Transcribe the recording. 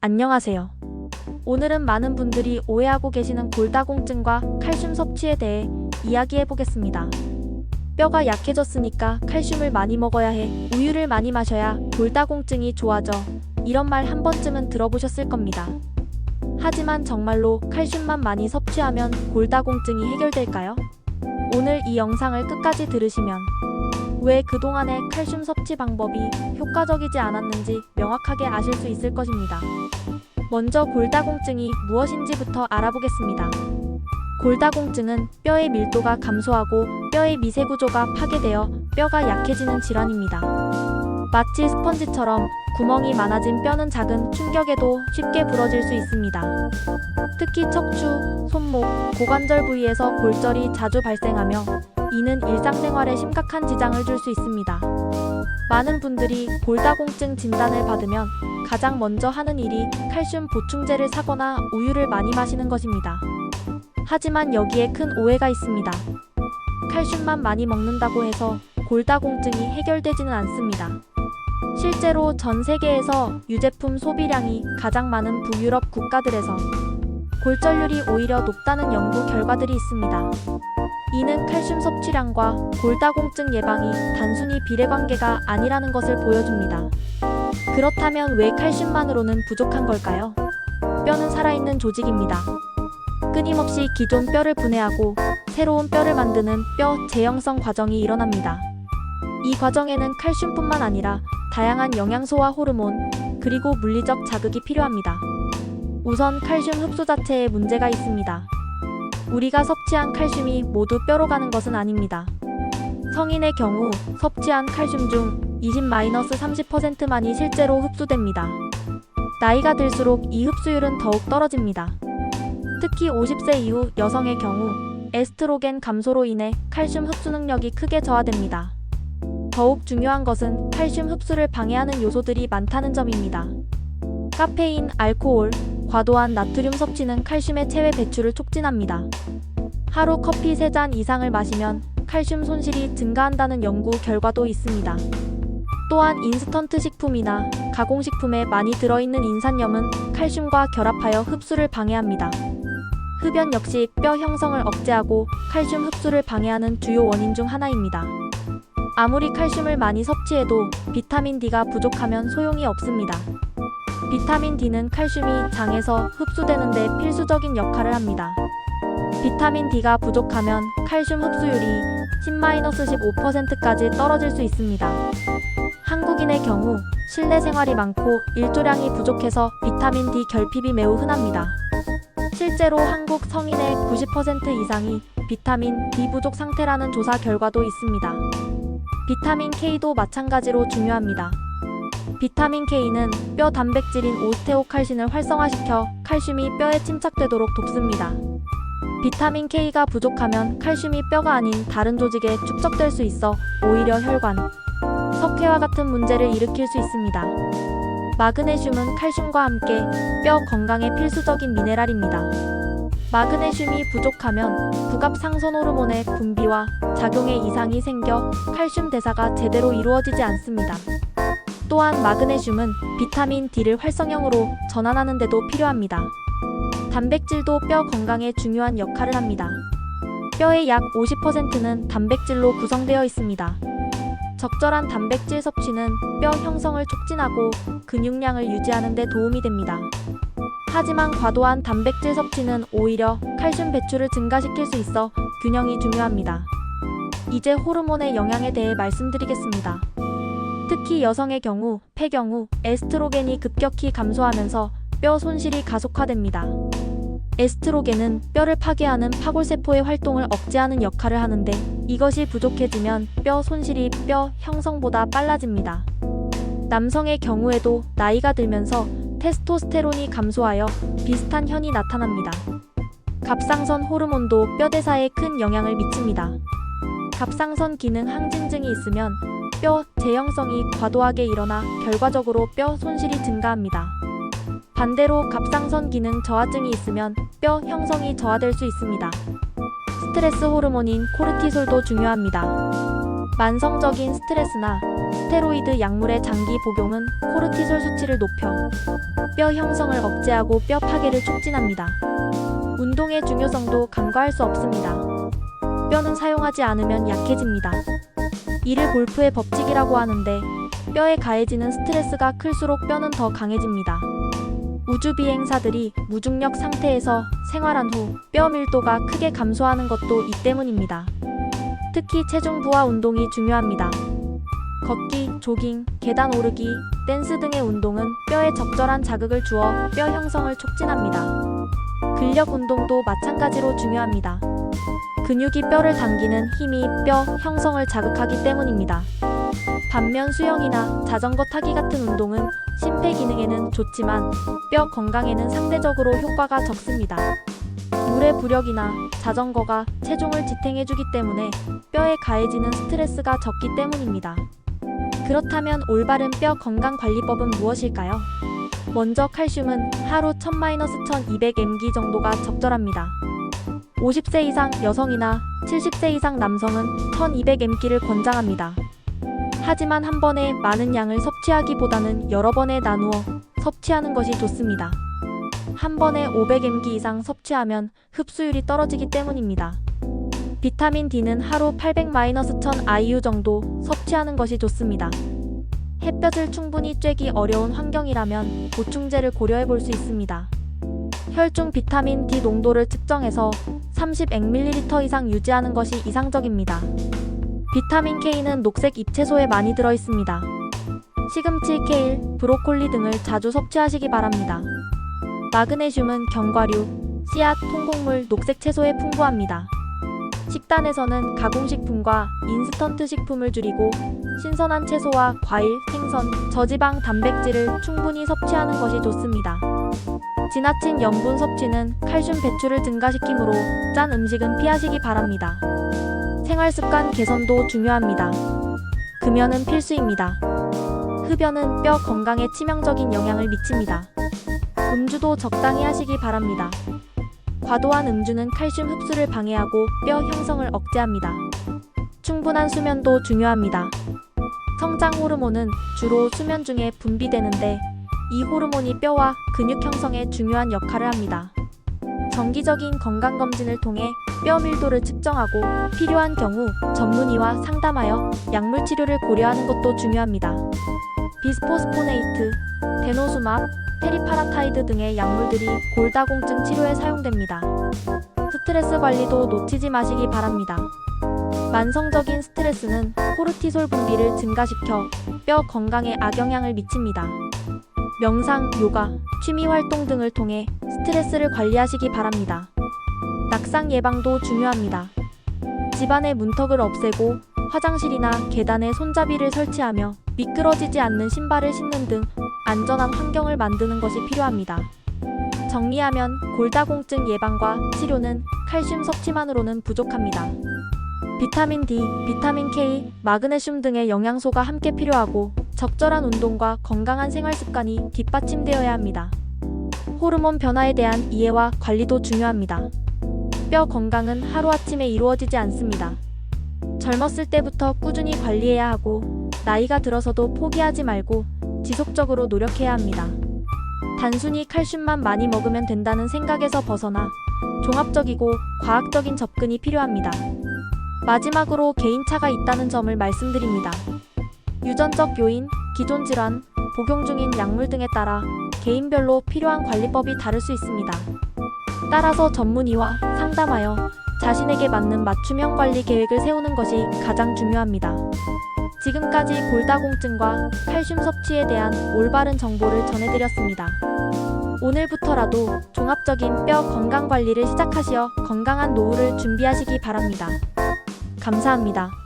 안녕하세요. 오늘은 많은 분들이 오해하고 계시는 골다공증과 칼슘 섭취에 대해 이야기해 보겠습니다. 뼈가 약해졌으니까 칼슘을 많이 먹어야 해. 우유를 많이 마셔야 골다공증이 좋아져. 이런 말 한 번쯤은 들어보셨을 겁니다. 하지만 정말로 칼슘만 많이 섭취하면 골다공증이 해결될까요? 오늘 이 영상을 끝까지 들으시면 왜 그동안의 칼슘 섭취 방법이 효과적이지 않았는지 명확하게 아실 수 있을 것입니다. 먼저 골다공증이 무엇인지부터 알아보겠습니다. 골다공증은 뼈의 밀도가 감소하고 뼈의 미세구조가 파괴되어 뼈가 약해지는 질환입니다. 마치 스펀지처럼 구멍이 많아진 뼈는 작은 충격에도 쉽게 부러질 수 있습니다. 특히 척추, 손목, 고관절 부위에서 골절이 자주 발생하며 이는 일상생활에 심각한 지장을 줄 수 있습니다. 많은 분들이 골다공증 진단을 받으면 가장 먼저 하는 일이 칼슘 보충제를 사거나 우유를 많이 마시는 것입니다. 하지만 여기에 큰 오해가 있습니다. 칼슘만 많이 먹는다고 해서 골다공증이 해결되지는 않습니다. 실제로 전 세계에서 유제품 소비량이 가장 많은 북유럽 국가들에서 골절률이 오히려 높다는 연구 결과들이 있습니다. 이는 칼슘 섭취량과 골다공증 예방이 단순히 비례관계가 아니라는 것을 보여줍니다. 그렇다면 왜 칼슘만으로는 부족한 걸까요? 뼈는 살아있는 조직입니다. 끊임없이 기존 뼈를 분해하고 새로운 뼈를 만드는 뼈 재형성 과정이 일어납니다. 이 과정에는 칼슘뿐만 아니라 다양한 영양소와 호르몬, 그리고 물리적 자극이 필요합니다. 우선 칼슘 흡수 자체에 문제가 있습니다. 우리가 섭취한 칼슘이 모두 뼈로 가는 것은 아닙니다. 성인의 경우 섭취한 칼슘 중 20-30%만이 실제로 흡수됩니다. 나이가 들수록 이 흡수율은 더욱 떨어집니다. 특히 50세 이후 여성의 경우 에스트로겐 감소로 인해 칼슘 흡수 능력이 크게 저하됩니다. 더욱 중요한 것은 칼슘 흡수를 방해하는 요소들이 많다는 점입니다. 카페인, 알코올, 과도한 나트륨 섭취는 칼슘의 체외 배출을 촉진합니다. 하루 커피 3잔 이상을 마시면 칼슘 손실이 증가한다는 연구 결과도 있습니다. 또한 인스턴트 식품이나 가공식품에 많이 들어있는 인산염은 칼슘과 결합하여 흡수를 방해합니다. 흡연 역시 뼈 형성을 억제하고 칼슘 흡수를 방해하는 주요 원인 중 하나입니다. 아무리 칼슘을 많이 섭취해도 비타민 D가 부족하면 소용이 없습니다. 비타민 D는 칼슘이 장에서 흡수되는 데 필수적인 역할을 합니다. 비타민 D가 부족하면 칼슘 흡수율이 10-15%까지 떨어질 수 있습니다. 한국인의 경우 실내 생활이 많고 일조량이 부족해서 비타민 D 결핍이 매우 흔합니다. 실제로 한국 성인의 90% 이상이 비타민 D 부족 상태라는 조사 결과도 있습니다. 비타민 K도 마찬가지로 중요합니다. 비타민 K는 뼈 단백질인 오스테오칼신을 활성화시켜 칼슘이 뼈에 침착되도록 돕습니다. 비타민 K가 부족하면 칼슘이 뼈가 아닌 다른 조직에 축적될 수 있어 오히려 혈관, 석회와 같은 문제를 일으킬 수 있습니다. 마그네슘은 칼슘과 함께 뼈 건강에 필수적인 미네랄입니다. 마그네슘이 부족하면 부갑상선 호르몬의 분비와 작용에 이상이 생겨 칼슘 대사가 제대로 이루어지지 않습니다. 또한 마그네슘은 비타민 D를 활성형으로 전환하는 데도 필요합니다. 단백질도 뼈 건강에 중요한 역할을 합니다. 뼈의 약 50%는 단백질로 구성되어 있습니다. 적절한 단백질 섭취는 뼈 형성을 촉진하고 근육량을 유지하는 데 도움이 됩니다. 하지만 과도한 단백질 섭취는 오히려 칼슘 배출을 증가시킬 수 있어 균형이 중요합니다. 이제 호르몬의 영향에 대해 말씀드리겠습니다. 특히 여성의 경우, 폐경후, 에스트로겐이 급격히 감소하면서 뼈 손실이 가속화됩니다. 에스트로겐은 뼈를 파괴하는 파골세포의 활동을 억제하는 역할을 하는데 이것이 부족해지면 뼈 손실이 뼈 형성보다 빨라집니다. 남성의 경우에도 나이가 들면서 테스토스테론이 감소하여 비슷한 현이 나타납니다. 갑상선 호르몬도 뼈 대사에 큰 영향을 미칩니다. 갑상선 기능 항진증이 있으면 뼈 재형성이 과도하게 일어나 결과적으로 뼈 손실이 증가합니다. 반대로 갑상선 기능 저하증이 있으면 뼈 형성이 저하될 수 있습니다. 스트레스 호르몬인 코르티솔도 중요합니다. 만성적인 스트레스나 스테로이드 약물의 장기 복용은 코르티솔 수치를 높여 뼈 형성을 억제하고 뼈 파괴를 촉진합니다. 운동의 중요성도 간과할 수 없습니다. 뼈는 사용하지 않으면 약해집니다. 이를 볼프의 법칙이라고 하는데 뼈에 가해지는 스트레스가 클수록 뼈는 더 강해집니다. 우주 비행사들이 무중력 상태에서 생활한 후 뼈 밀도가 크게 감소하는 것도 이 때문입니다. 특히 체중 부하 운동이 중요합니다. 걷기, 조깅, 계단 오르기, 댄스 등의 운동은 뼈에 적절한 자극을 주어 뼈 형성을 촉진합니다. 근력 운동도 마찬가지로 중요합니다. 근육이 뼈를 당기는 힘이 뼈 형성을 자극하기 때문입니다. 반면 수영이나 자전거 타기 같은 운동은 심폐기능에는 좋지만 뼈 건강에는 상대적으로 효과가 적습니다. 물의 부력이나 자전거가 체중을 지탱해주기 때문에 뼈에 가해지는 스트레스가 적기 때문입니다. 그렇다면 올바른 뼈 건강 관리법은 무엇일까요? 먼저 칼슘은 하루 1000-1200mg 정도가 적절합니다. 50세 이상 여성이나 70세 이상 남성은 1200mg를 권장합니다. 하지만 한 번에 많은 양을 섭취하기보다는 여러 번에 나누어 섭취하는 것이 좋습니다. 한 번에 500mg 이상 섭취하면 흡수율이 떨어지기 때문입니다. 비타민 D는 하루 800-1000 IU 정도 섭취하는 것이 좋습니다. 햇볕을 충분히 쬐기 어려운 환경이라면 보충제를 고려해 볼 수 있습니다. 혈중 비타민 D 농도를 측정해서 30ml 이상 유지하는 것이 이상적입니다. 비타민 K는 녹색 잎채소에 많이 들어 있습니다. 시금치, 케일, 브로콜리 등을 자주 섭취하시기 바랍니다. 마그네슘은 견과류, 씨앗, 통곡물, 녹색 채소에 풍부합니다. 식단에서는 가공식품과 인스턴트 식품을 줄이고 신선한 채소와 과일, 생선, 저지방 단백질을 충분히 섭취하는 것이 좋습니다. 지나친 염분 섭취는 칼슘 배출을 증가시키므로 짠 음식은 피하시기 바랍니다. 생활습관 개선도 중요합니다. 금연은 필수입니다. 흡연은 뼈 건강에 치명적인 영향을 미칩니다. 음주도 적당히 하시기 바랍니다. 과도한 음주는 칼슘 흡수를 방해하고 뼈 형성을 억제합니다. 충분한 수면도 중요합니다. 성장 호르몬은 주로 수면 중에 분비되는데 이 호르몬이 뼈와 근육 형성에 중요한 역할을 합니다. 정기적인 건강검진을 통해 뼈 밀도를 측정하고 필요한 경우 전문의와 상담하여 약물 치료를 고려하는 것도 중요합니다. 비스포스포네이트, 데노수맙, 테리파라타이드 등의 약물들이 골다공증 치료에 사용됩니다. 스트레스 관리도 놓치지 마시기 바랍니다. 만성적인 스트레스는 코르티솔 분비를 증가시켜 뼈 건강에 악영향을 미칩니다. 명상, 요가, 취미 활동 등을 통해 스트레스를 관리하시기 바랍니다. 낙상 예방도 중요합니다. 집안의 문턱을 없애고 화장실이나 계단에 손잡이를 설치하며 미끄러지지 않는 신발을 신는 등 안전한 환경을 만드는 것이 필요합니다. 정리하면 골다공증 예방과 치료는 칼슘 섭취만으로는 부족합니다. 비타민 D, 비타민 K, 마그네슘 등의 영양소가 함께 필요하고 적절한 운동과 건강한 생활 습관이 뒷받침되어야 합니다. 호르몬 변화에 대한 이해와 관리도 중요합니다. 뼈 건강은 하루아침에 이루어지지 않습니다. 젊었을 때부터 꾸준히 관리해야 하고 나이가 들어서도 포기하지 말고 지속적으로 노력해야 합니다. 단순히 칼슘만 많이 먹으면 된다는 생각에서 벗어나 종합적이고 과학적인 접근이 필요합니다. 마지막으로 개인차가 있다는 점을 말씀드립니다. 유전적 요인, 기존 질환, 복용 중인 약물 등에 따라 개인별로 필요한 관리법이 다를 수 있습니다. 따라서 전문의와 상담하여 자신에게 맞는 맞춤형 관리 계획을 세우는 것이 가장 중요합니다. 지금까지 골다공증과 칼슘 섭취에 대한 올바른 정보를 전해드렸습니다. 오늘부터라도 종합적인 뼈 건강 관리를 시작하시어 건강한 노후를 준비하시기 바랍니다. 감사합니다.